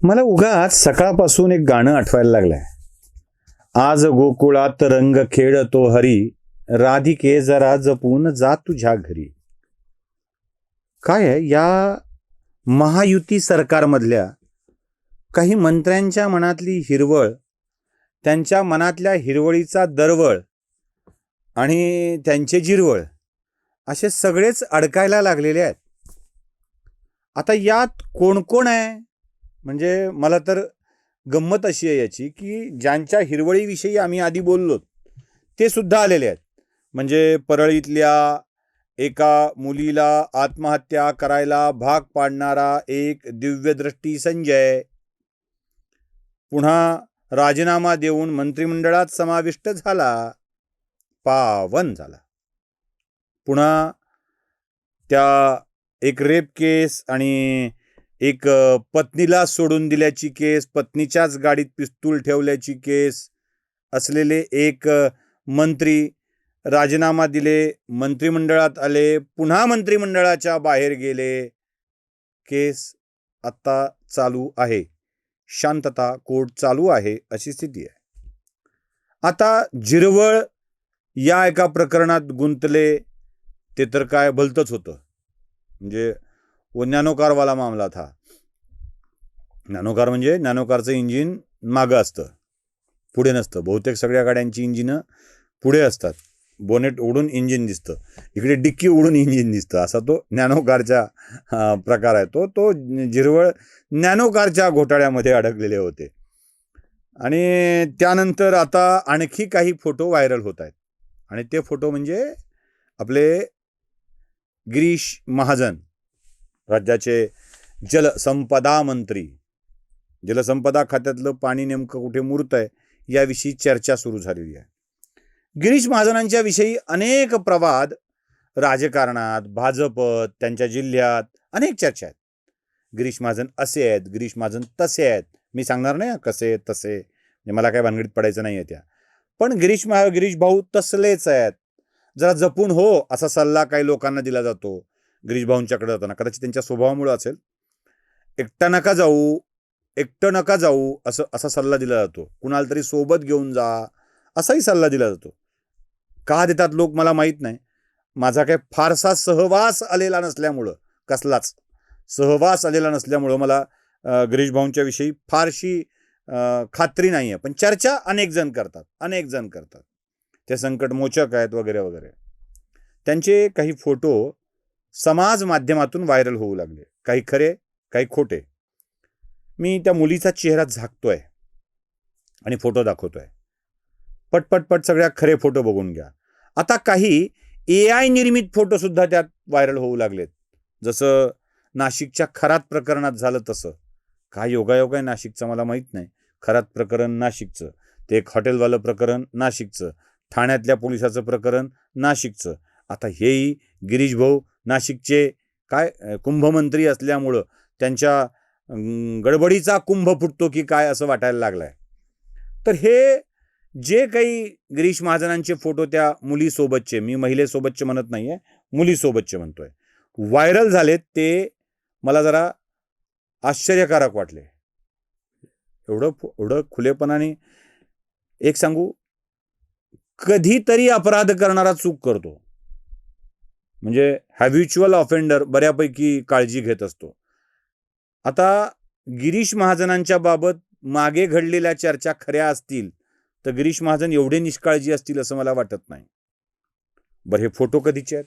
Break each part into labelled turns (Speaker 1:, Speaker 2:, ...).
Speaker 1: मला उगाच सकाळपासून एक गाणं आठवायला लागलंय. आज गोकुळात रंग खेळतो हरी, राधिके जरा जपून जा तुझ्या घरी. काय आहे या महायुती सरकारमधल्या काही मंत्र्यांच्या मनातली हिरवळ, त्यांच्या मनातल्या हिरवळीचा दरवळ आणि त्यांचे जिरवळ असे सगळेच अडकायला लागलेले आहेत. आता यात कोण कोण आहे? म्हणजे मला तर गंमत अशी आहे याची की ज्यांच्या हिरवळीविषयी आम्ही आधी बोललो ते सुद्धा आलेले आहेत. म्हणजे परळीतल्या एका मुलीला आत्महत्या करायला भाग पाडणारा एक दिव्यदृष्टी संजय पुन्हा राजीनामा देऊन मंत्रिमंडळात समाविष्ट झाला, पावन झाला. पुन्हा त्या एक रेप केस आणि एक पत्नीला सोडून दिल्याची केस, पत्नीच्याच गाडीत पिस्तूल ठेवल्याची केस असलेले एक मंत्री राजीनामा दिले, मंत्रिमंडळात आले, पुन्हा मंत्रिमंडळाच्या बाहेर गेले. केस आता चालू आहे, शांतता कोर्ट चालू आहे अशी स्थिती आहे. आता जिरवळ या एका प्रकरणात गुंतले ते तर काय भलतंच होतं. म्हणजे वो नॅनोकारवाला मामला था. नॅनोकार म्हणजे नॅनोकारचं इंजिन मागं असतं, पुढे नसतं. बहुतेक सगळ्या गाड्यांची इंजिनं पुढे असतात. बोनेट उडून इंजिन दिसतं, इकडे डिक्की उडून इंजिन दिसतं. असा तो नॅनोकारचा प्रकार आहे. तो जिरवळ नॅनोकारच्या घोटाळ्यामध्ये अडकलेले होते. आणि त्यानंतर आता आणखी काही फोटो व्हायरल होत आहेत. आणि ते फोटो म्हणजे आपले गिरीश महाजन, राज्याचे जलसंपदा मंत्री. जलसंपदा खात्यातलं पाणी नेमकं कुठे मुरत आहे याविषयी चर्चा सुरू झालेली आहे. गिरीश महाजनांच्या विषयी अनेक प्रवाद राजकारणात, भाजपत, त्यांच्या जिल्ह्यात अनेक चर्चा आहेत. गिरीश महाजन असे आहेत, गिरीश महाजन तसे आहेत. मी सांगणार नाही कसे तसे, म्हणजे मला काय भानगडीत पडायचं नाही आहे त्या. पण गिरीश भाऊ तसलेच आहेत. जरा जपून हो असा सल्ला काही लोकांना दिला जातो गिरीश भाऊंच्याकडे जाताना. कदाचित त्यांच्या स्वभावामुळे असेल. एकटं नका जाऊ असा सल्ला दिला जातो. कुणाला तरी सोबत घेऊन जा असाही सल्ला दिला जातो. का देतात लोक मला माहीत नाही. माझा काय फारसा सहवास आलेला नसल्यामुळं, कसलाच सहवास आलेला नसल्यामुळं मला गिरीश भाऊंच्या विषयी फारशी खात्री नाही आहे. पण चर्चा अनेक जण करतात. ते संकटमोचक आहेत वगैरे वगैरे. त्यांचे काही फोटो समाज माध्यमातून व्हायरल होऊ लागले, काही खरे काही खोटे. मी त्या मुलीचा चेहरा झाकतोय आणि फोटो दाखवतोय. पटपट सगळ्या खरे फोटो बघून घ्या. आता काही AI निर्मित फोटो सुद्धा त्यात व्हायरल होऊ लागलेत. जसं नाशिकच्या खरात प्रकरणात झालं तसं. काय योगायोग आहे नाशिकचं मला माहीत नाही. खरात प्रकरण नाशिकचं, ते एक हॉटेलवालं प्रकरण नाशिकचं, ठाण्यातल्या पोलिसाचं प्रकरण नाशिकचं. आता हेही गिरीश भाऊ नाशिकचे काय कुंभमंत्री असल्यामुळं त्यांच्या गडबडीचा कुंभ फुटतो की काय असं वाटायला लागलंय. तर हे जे काही गिरीश महाजनांचे फोटो त्या मुलीसोबतचे, मी महिलेसोबतचे म्हणत नाही आहे, मुलीसोबतचे म्हणतोय, व्हायरल झालेत, ते मला जरा आश्चर्यकारक वाटले. एवढं खुलेपणाने एक सांगू, कधीतरी अपराध करणारा चूक करतो, म्हणजे हॅबिच्युअल ऑफेंडर बऱ्यापैकी काळजी घेत असतो. आता गिरीश महाजनांच्या बाबत मागे घडलेल्या चर्चा खऱ्या असतील तर गिरीश महाजन एवढे निष्काळजी असतील असं मला वाटत नाही. बरं, हे फोटो कधीचे आहेत?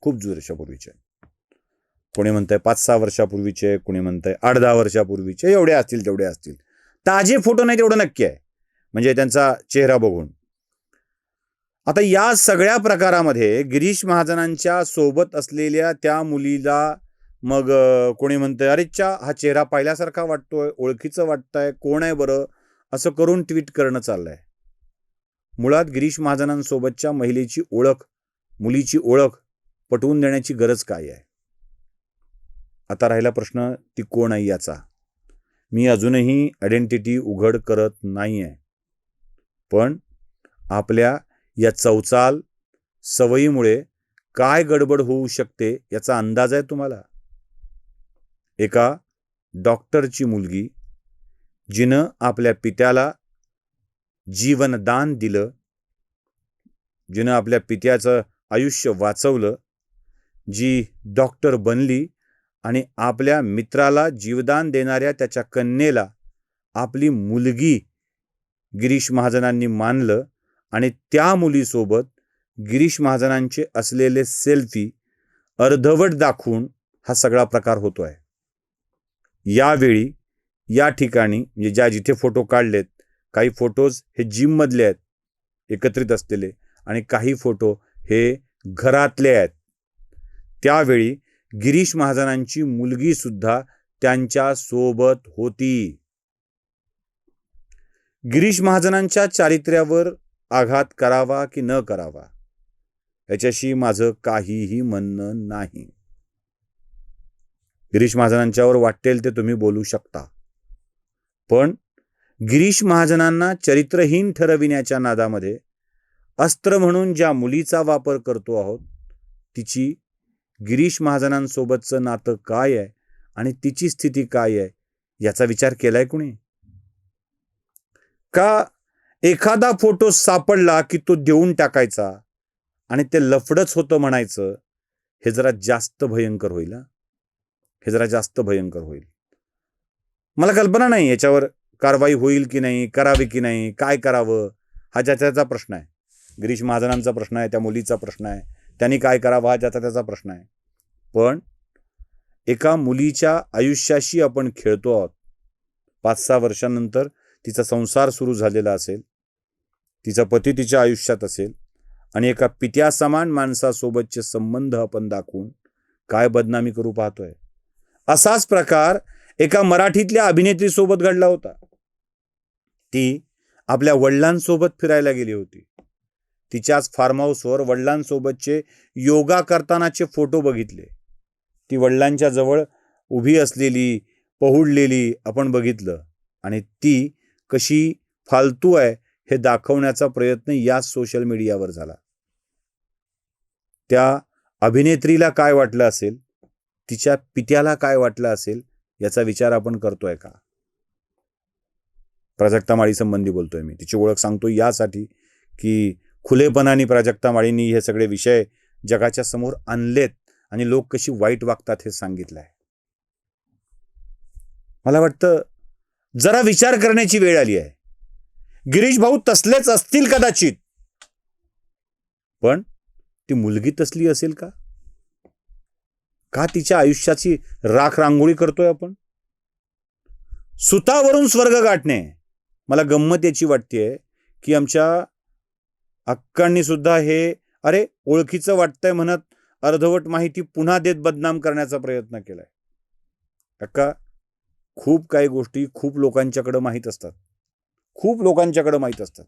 Speaker 1: खूप वर्षापूर्वीचे आहेत. कोणी म्हणतंय 5-6 वर्षापूर्वीचे, कोणी म्हणतंय 8-10 वर्षापूर्वीचे. एवढे असतील तेवढे असतील. ताजे फोटो नाही तेवढं नक्की आहे, म्हणजे त्यांचा चेहरा बघून. आता या सगळ्या प्रकारामध्ये गिरीश महाजनांच्या सोबत असलेल्या त्या मुलीला मग कोणी म्हणतंय अरेच्चा हा चेहरा पाहिल्यासारखा वाटतोय, ओळखीचं वाटतंय, कोण आहे बरं, असं करून ट्विट करणं चाललंय. मुळात गिरीश महाजनांसोबतच्या महिलेची ओळख, मुलीची ओळख पटवून देण्याची गरज काय आहे? आता राहिला प्रश्न ती कोण आहे याचा. मी अजूनही आयडेंटिटी उघड करत नाही आहे. पण आपल्या या चौचाल सवयीमुळे काय गडबड होऊ शकते याचा अंदाज आहे तुम्हाला? एका डॉक्टरची मुलगी, जिनं आपल्या पित्याला जीवनदान दिलं, जिनं आपल्या पित्याचं आयुष्य वाचवलं, जी डॉक्टर बनली आणि आपल्या मित्राला जीवदान देणाऱ्या त्याच्या कन्येला आपली मुलगी गिरीश महाजनांनी मानलं आणि त्या मुलीसोबत गिरीश महाजनांचे असलेले सेल्फी अर्धवट दाखवून हा सगळा प्रकार होतोय. यावेळी या ठिकाणी म्हणजे ज्या जिथे फोटो काढलेत, काही फोटोज हे जिममधले आहेत एकत्रित असलेले आणि काही फोटो हे घरातले आहेत. त्यावेळी गिरीश महाजनांची मुलगी सुद्धा त्यांच्या सोबत होती. गिरीश महाजनांच्या चारित्र्यावर आघात करावा की न करावा याच्याशी माझं काहीही म्हणणं नाही. गिरीश महाजनांच्यावर वाटेल ते तुम्ही बोलू शकता, पण गिरीश महाजनांना चरित्रहीन ठरविण्याच्या नादामध्ये अस्त्र म्हणून ज्या मुलीचा वापर करतो आहोत, तिची गिरीश महाजनांसोबतचं नातं काय आहे आणि तिची स्थिती काय आहे याचा विचार केलाय कुणी? का एखादा फोटो सापडला की तो देऊन टाकायचा आणि ते लफडच होतं म्हणायचं? हे जरा जास्त भयंकर होईल. हे जरा जास्त भयंकर होईल. मला कल्पना नाही याच्यावर कारवाई होईल की नाही, करावी की नाही, काय करावं हा ज्याचा प्रश्न आहे. गिरीश महाजनांचा प्रश्न आहे, त्या मुलीचा प्रश्न आहे, त्यांनी काय करावं हा ज्याचा त्याचा प्रश्न आहे. पण एका मुलीच्या आयुष्याशी आपण खेळतो आहोत. 5-6 वर्षांनंतर तिचा संसार सुरू झालेला असेल, तिचा पती तिच्या आयुष्यात असेल आणि एका पित्यासमान माणसासोबतचे संबंध आपण दाखवून काय बदनामी करू पाहतोय. असाच प्रकार एका मराठीतल्या अभिनेत्रीसोबत घडला होता. ती आपल्या वडिलांसोबत फिरायला गेली होती. तिच्याच फार्म हाऊसवर वडिलांसोबतचे योगा करतानाचे फोटो बघितले. ती वडिलांच्या जवळ उभी असलेली, पहुडलेली आपण बघितलं आणि ती कशी फालतू आहे हे दाखवण्याचा प्रयत्न या सोशल मीडियावर झाला. त्या अभिनेत्रीला काय वाटलं असेल, तिच्या पित्याला काय वाटलं असेल याचा विचार आपण करतोय का? प्राजक्ता माळी संबंधी बोलतोय मी. तिची ओळख सांगतो यासाठी की खुलेपणाने प्राजक्ता माळींनी हे सगळे विषय जगाच्या समोर आणलेत आणि लोक कशी वाईट वागतात हे सांगितलंय. मला वाटतं जरा विचार करण्याची वेळ आली आहे. गिरीश भाऊ तसलेच असतील कदाचित, पण ती मुलगी तसली असेल का? का तिच्या आयुष्याची राख रांगोळी करतोय आपण? सुतावरून स्वर्ग गाठणे. मला गंमत याची वाटतेय की आमच्या अक्कांनी सुद्धा हे अरे ओळखीचं वाटतंय म्हणत अर्धवट माहिती पुन्हा देत बदनाम करण्याचा प्रयत्न केलाय. अक्का, खूप काही गोष्टी खूप लोकांच्याकडे माहीत असतात, खूप लोकांच्याकडे माहीत असतात.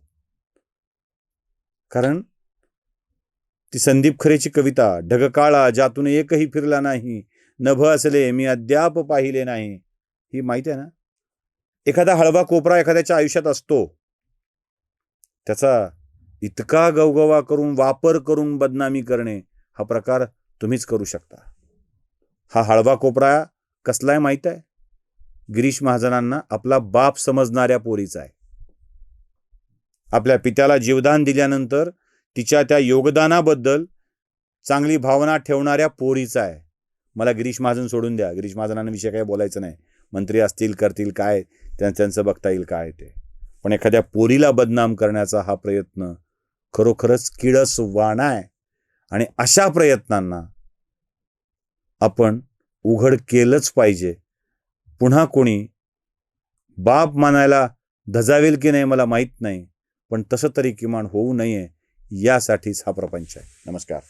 Speaker 1: कारण ती संदीप खरेची कविता, ढगकाळा ज्यातून एकही फिरला नाही, नभ असले मी अद्याप पाहिले नाही, ही माहिती आहे ना? एखादा हळवा कोपरा एखाद्याच्या आयुष्यात असतो, त्याचा इतका गवगवा करून वापर करून बदनामी करणे हा प्रकार तुम्हीच करू शकता. हा हळवा कोपरा कसला आहे माहित आहे? गिरीश महाजनांना आपला बाप समजणाऱ्या पोरीचा आहे. आपल्या पित्याला जीवदान दिल्यानंतर तिच्या त्या योगदानाबद्दल चांगली भावना ठेवणाऱ्या पोरीचा आहे. मला गिरीश महाजन सोडून द्या, गिरीश महाजनांविषयी काही बोलायचं नाही. मंत्री असतील, करतील काय, त्यांचं बघता येईल काय ते. पण एखाद्या पोरीला बदनाम करण्याचा हा प्रयत्न खरोखरच किळसवाणा आहे आणि अशा प्रयत्नांना आपण उघड केलंच पाहिजे. पुन्हा कोणी बाप मानायला धजावेल की नाही मला माहीत नाही, पण तसं तरी किमान होऊ नये यासाठीच हा प्रपंच आहे. नमस्कार.